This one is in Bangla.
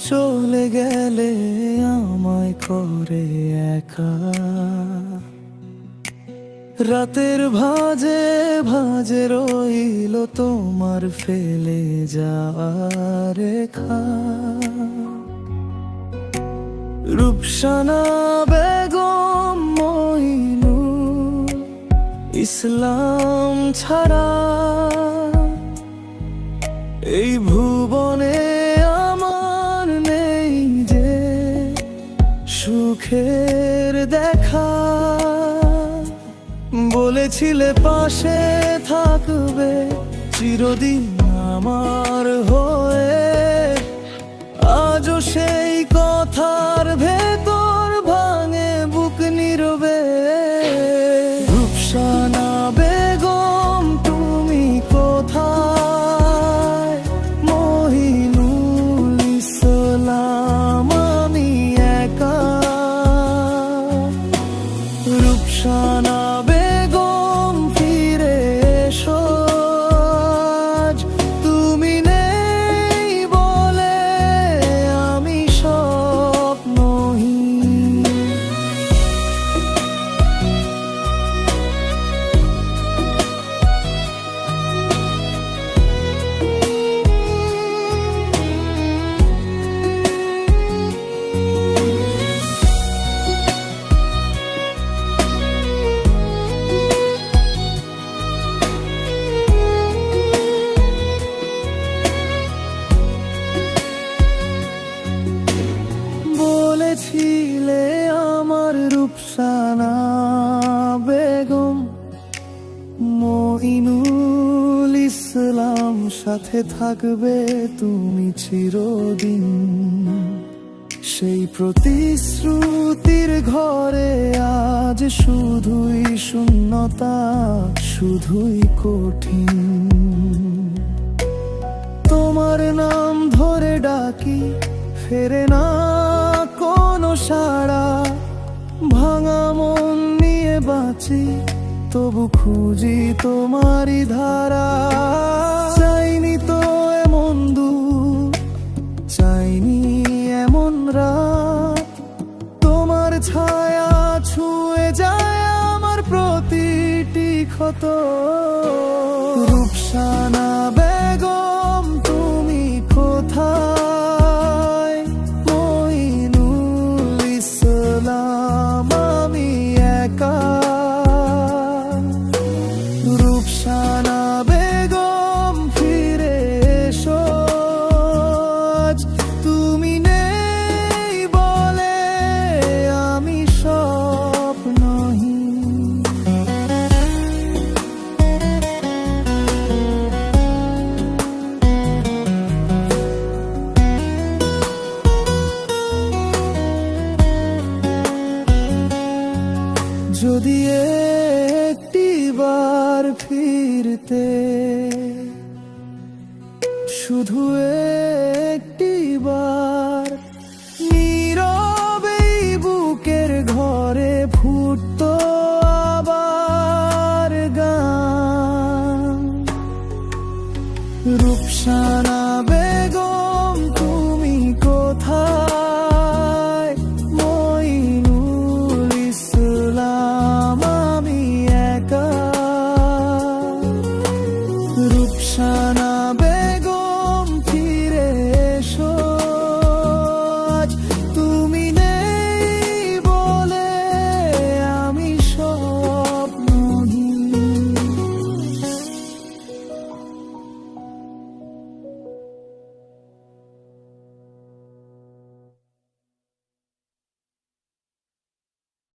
চলে গেলে আমায় করে একা। রাতের ভাঁজে ভাঁজে রইল তোমার ফেলে যাওয়া রেখা। রূপসানা বেগম মঈনুল ইসলাম ছাড়া এই ভুবনে আমার নেই যে সুখের দেখা। বলেছিলে পাশে থাকবে চিরদিন আমার হয়ে, আজও সেই কথার ভেতর ভাঙে বুক নীরবে। রূপসানা বেগম তুমি কোথায়? মঈনুল ইসলাম আমি একা। রূপসানা বেগম ফিরে এসো, আজ তুমি নেই বলে আমি স্বপ্নহীন। বলেছিলে আমার রূপসানা বেগম মঈনুল ইসলাম সাথে থাকবে তুমি চিরদিন। সেই প্রতিশ্রুতির ঘরে আজ শুধুই শূন্যতা, শুধুই কঠিন। তোমার নাম ধরে ডাকি, ফেরে না কোনো সাড়া। ভাঙা মন নিয়ে বাঁচি, তবু খুঁজি তোমারই ধারা। চাইনি তো এমন দূর, চাইনি এমন রাত। তোমার ছায়া ছুঁয়ে যায় আমার প্রতিটি ক্ষত। রূপসানা বেগম তুমি কোথায়? মঈনুল ইসলাম আমি একা। রূপসানা বেগম ফিরে এসো, আজ তুমি নেই বলে আমি স্বপ্নহীন। যদি একটিবার ফিরতে, শুধু একটিবার, নীরবে বুকের ঘরে ফুটতো আবার গান। রূপসানা বেগম তুমি কোথায়? মঈনুল ইসলাম আমি একা। রূপসানা